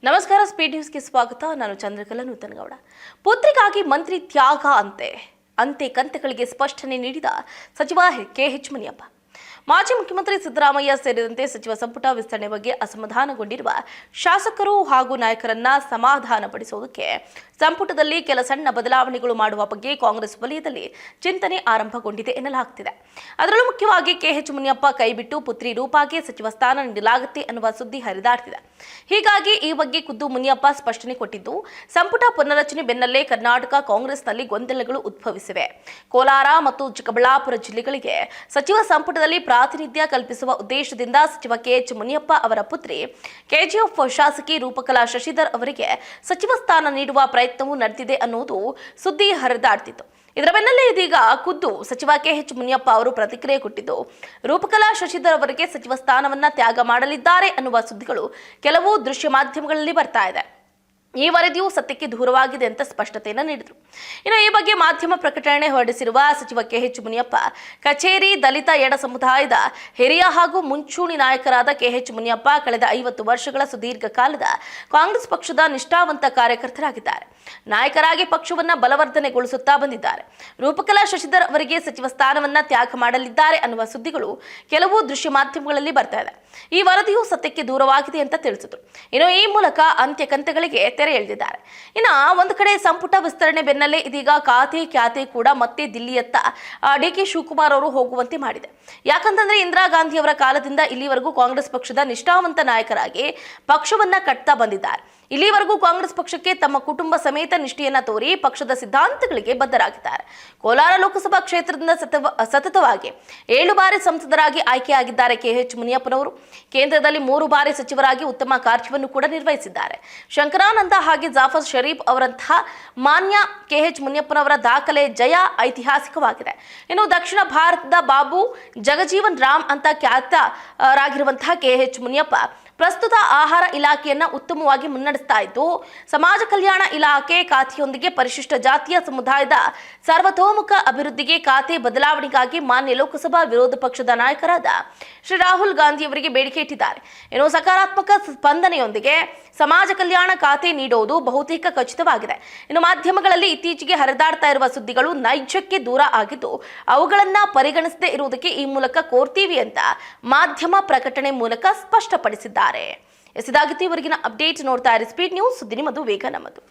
ನಮಸ್ಕಾರ ಸ್ಪೀಡ್ ನ್ಯೂಸ್ಗೆ ಸ್ವಾಗತ. ನಾನು ಚಂದ್ರಕಲಾ ನೂತನಗೌಡ. ಪುತ್ರಿಗಾಗಿ ಮಂತ್ರಿ ತ್ಯಾಗ ಅಂತೆ ಕಂತೆಗಳಿಗೆ ಸ್ಪಷ್ಟನೆ ನೀಡಿದ ಸಚಿವ ಕೆಎಚ್ ಮುನಿಯಪ್ಪ. ಮಾಜಿ ಮುಖ್ಯಮಂತ್ರಿ ಸಿದ್ದರಾಮಯ್ಯ ಸೇರಿದಂತೆ ಸಚಿವ ಸಂಪುಟ ವಿಸ್ತರಣೆ ಬಗ್ಗೆ ಅಸಮಾಧಾನಗೊಂಡಿರುವ ಶಾಸಕರು ಹಾಗೂ ನಾಯಕರನ್ನ ಸಮಾಧಾನಪಡಿಸುವುದಕ್ಕೆ ಸಂಪುಟದಲ್ಲಿ ಕೆಲ ಸಣ್ಣ ಬದಲಾವಣೆಗಳು ಮಾಡುವ ಬಗ್ಗೆ ಕಾಂಗ್ರೆಸ್ ವಲಯದಲ್ಲಿ ಚಿಂತನೆ ಆರಂಭಗೊಂಡಿದೆ ಎನ್ನಲಾಗುತ್ತಿದೆ. ಅದರಲ್ಲೂ ಮುಖ್ಯವಾಗಿ ಕೆಎಚ್ ಮುನಿಯಪ್ಪ ಕೈಬಿಟ್ಟು ಪುತ್ರಿ ರೂಪಾಗೆ ಸಚಿವ ಸ್ಥಾನ ನೀಡಲಾಗುತ್ತೆ ಅನ್ನುವ ಸುದ್ದಿ ಹರಿದಾಡ್ತಿದೆ. ಹೀಗಾಗಿ ಈ ಬಗ್ಗೆ ಖುದ್ದು ಮುನಿಯಪ್ಪ ಸ್ಪಷ್ಟನೆ ಕೊಟ್ಟಿದ್ದು, ಸಂಪುಟ ಪುನರಚನೆ ಬೆನ್ನಲ್ಲೇ ಕರ್ನಾಟಕ ಕಾಂಗ್ರೆಸ್ನಲ್ಲಿ ಗೊಂದಲಗಳು ಉದ್ಭವಿಸಿವೆ. ಕೋಲಾರ ಮತ್ತು ಚಿಕ್ಕಬಳ್ಳಾಪುರ ಜಿಲ್ಲೆಗಳಿಗೆ ಸಚಿವ ಸಂಪುಟದಲ್ಲಿ ಪ್ರಾತಿನಿಧ್ಯ ಕಲ್ಪಿಸುವ ಉದ್ದೇಶದಿಂದ ಸಚಿವ ಕೆಎಚ್ ಮುನಿಯಪ್ಪ ಅವರ ಪುತ್ರಿ ಕೆಜಿಎಫ್ ಶಾಸಕಿ ರೂಪಕಲಾ ಶಶಿಧರ್ ಅವರಿಗೆ ಸಚಿವ ಸ್ಥಾನ ನೀಡುವ ಪ್ರಯತ್ನವೂ ನಡೆದಿದೆ ಅನ್ನುವುದು ಸುದ್ದಿ ಹರಿದಾಡ್ತಿತ್ತು. ಇದರ ಬೆನ್ನಲ್ಲೇ ಇದೀಗ ಖುದ್ದು ಸಚಿವ ಕೆಎಚ್ ಮುನಿಯಪ್ಪ ಅವರು ಪ್ರತಿಕ್ರಿಯೆ ಕೊಟ್ಟಿದ್ದು, ರೂಪಕಲಾ ಶಶಿಧರ್ ಅವರಿಗೆ ಸಚಿವ ಸ್ಥಾನವನ್ನ ತ್ಯಾಗ ಮಾಡಲಿದ್ದಾರೆ ಅನ್ನುವ ಸುದ್ದಿಗಳು ಕೆಲವು ದೃಶ್ಯ ಮಾಧ್ಯಮಗಳಲ್ಲಿ ಬರ್ತಾ ಇದೆ. ಈ ವರದಿಯು ಸತ್ಯಕ್ಕೆ ದೂರವಾಗಿದೆ ಅಂತ ಸ್ಪಷ್ಟತೆಯನ್ನು ನೀಡಿದರು. ಇನ್ನು ಈ ಬಗ್ಗೆ ಮಾಧ್ಯಮ ಪ್ರಕಟಣೆ ಹೊರಡಿಸಿರುವ ಸಚಿವ ಕೆಎಚ್ ಮುನಿಯಪ್ಪ, ಕಚೇರಿ ದಲಿತ ಎಡ ಸಮುದಾಯದ ಹಿರಿಯ ಹಾಗೂ ಮುಂಚೂಣಿ ನಾಯಕರಾದ ಕೆಎಚ್ ಮುನಿಯಪ್ಪ ಕಳೆದ 50 ವರ್ಷಗಳ ಸುದೀರ್ಘ ಕಾಲದ ಕಾಂಗ್ರೆಸ್ ಪಕ್ಷದ ನಿಷ್ಠಾವಂತ ಕಾರ್ಯಕರ್ತರಾಗಿದ್ದಾರೆ. ನಾಯಕರಾಗಿ ಪಕ್ಷವನ್ನ ಬಲವರ್ಧನೆಗೊಳಿಸುತ್ತಾ ಬಂದಿದ್ದಾರೆ. ರೂಪಕಲಾ ಶಶಿಧರ್ ಅವರಿಗೆ ಸಚಿವ ಸ್ಥಾನವನ್ನ ತ್ಯಾಗ ಮಾಡಲಿದ್ದಾರೆ ಅನ್ನುವ ಸುದ್ದಿಗಳು ಕೆಲವು ದೃಶ್ಯ ಮಾಧ್ಯಮಗಳಲ್ಲಿ ಬರ್ತಾ ಇದೆ. ಈ ವರದಿಯು ಸತ್ಯಕ್ಕೆ ದೂರವಾಗಿದೆ ಅಂತ ತಿಳಿಸಿದರು. ಇನ್ನು ಈ ಮೂಲಕ ಅಂತ್ಯಕಂತೆಗಳಿಗೆ ತೆರೆ ಎಳೆದಿದ್ದಾರೆ. ಇನ್ನು ಒಂದು ಕಡೆ ಸಂಪುಟ ವಿಸ್ತರಣೆ ಬೆನ್ನಲ್ಲೇ ಇದೀಗ ಖ್ಯಾತೆ ಕೂಡ ಮತ್ತೆ ದಿಲ್ಲಿಯತ್ತ ಡಿಕೆ ಶಿವಕುಮಾರ್ ಅವರು ಹೋಗುವಂತೆ ಮಾಡಿದೆ. ಯಾಕಂತಂದ್ರೆ ಇಂದಿರಾ ಗಾಂಧಿ ಅವರ ಕಾಲದಿಂದ ಇಲ್ಲಿವರೆಗೂ ಕಾಂಗ್ರೆಸ್ ಪಕ್ಷದ ನಿಷ್ಠಾವಂತ ನಾಯಕರಾಗಿ ಪಕ್ಷವನ್ನ ಕಟ್ತಾ ಬಂದಿದ್ದಾರೆ. ಇಲ್ಲಿವರೆಗೂ ಕಾಂಗ್ರೆಸ್ ಪಕ್ಷಕ್ಕೆ ತಮ್ಮ ಕುಟುಂಬ ಸಮೇತ ನಿಷ್ಠೆಯನ್ನ ತೋರಿ ಪಕ್ಷದ ಸಿದ್ಧಾಂತಗಳಿಗೆ ಬದ್ಧರಾಗಿದ್ದಾರೆ. ಕೋಲಾರ ಲೋಕಸಭಾ ಕ್ಷೇತ್ರದಿಂದ ಸತತವಾಗಿ 7 ಬಾರಿ ಸಂಸದರಾಗಿ ಆಯ್ಕೆಯಾಗಿದ್ದಾರೆ ಕೆಎಚ್ ಮುನಿಯಪ್ಪನವರು. ಕೇಂದ್ರದಲ್ಲಿ 3 ಬಾರಿ ಸಚಿವರಾಗಿ ಉತ್ತಮ ಕಾರ್ಯವನ್ನು ಕೂಡ ನಿರ್ವಹಿಸಿದ್ದಾರೆ. ಶಂಕರಾನಂದ ಹಾಗೆ ಜಾಫರ್ ಶರೀಫ್ ಅವರಂತಹ ಮಾನ್ಯ ಕೆಎಚ್ ಮುನಿಯಪ್ಪನವರ ದಾಖಲೆ ಜಯ ಐತಿಹಾಸಿಕವಾಗಿದೆ. ಇನ್ನು ದಕ್ಷಿಣ ಭಾರತದ ಬಾಬು ಜಗಜೀವನ್ ರಾಮ್ ಅಂತ ಖ್ಯಾತರಾಗಿರುವಂತಹ ಕೆಎಚ್ ಮುನಿಯಪ್ಪ ಪ್ರಸ್ತುತ ಆಹಾರ ಇಲಾಖೆಯನ್ನ ಉತ್ತಮವಾಗಿ ಮುನ್ನಡೆಸ್ತಾ ಇದ್ದು, ಸಮಾಜ ಕಲ್ಯಾಣ ಇಲಾಖೆ ಖಾತೆಯೊಂದಿಗೆ ಪರಿಶಿಷ್ಟ ಜಾತಿಯ ಸಮುದಾಯದ ಸರ್ವತೋಮುಖ ಅಭಿವೃದ್ಧಿಗೆ ಖಾತೆ ಬದಲಾವಣೆಗಾಗಿ ಮಾನ್ಯ ಲೋಕಸಭಾ ವಿರೋಧ ಪಕ್ಷದ ನಾಯಕರಾದ ಶ್ರೀ ರಾಹುಲ್ ಗಾಂಧಿ ಅವರಿಗೆ ಬೇಡಿಕೆ ಇಟ್ಟಿದ್ದಾರೆ. ಇನ್ನು ಸಕಾರಾತ್ಮಕ ಸ್ಪಂದನೆಯೊಂದಿಗೆ ಸಮಾಜ ಕಲ್ಯಾಣ ಖಾತೆ ನೀಡುವುದು ಬಹುತೇಕ ಖಚಿತವಾಗಿದೆ. ಇನ್ನು ಮಾಧ್ಯಮಗಳಲ್ಲಿ ಇತ್ತೀಚೆಗೆ ಹರಿದಾಡ್ತಾ ಇರುವ ಸುದ್ದಿಗಳು ನೈಜಕ್ಕೆ ದೂರ ಆಗಿದ್ದು, ಅವುಗಳನ್ನ ಪರಿಗಣಿಸದೇ ಇರುವುದಕ್ಕೆ ಈ ಮೂಲಕ ಕೋರ್ತೀವಿ ಅಂತ ಮಾಧ್ಯಮ ಪ್ರಕಟಣೆ ಮೂಲಕ ಸ್ಪಷ್ಟಪಡಿಸಿದ್ದಾರೆ. ಇದಾಗಿತ್ತು ಇವರೆಗಿನ ಅಪ್ಡೇಟ್. ನೋಡ್ತಾ ಇರಿ ಸ್ಪೀಡ್ ನ್ಯೂಸ್, ಸುದ್ದಿ ನಿಮ್ಮದು, ವೇಗ ನಮ್ಮದು.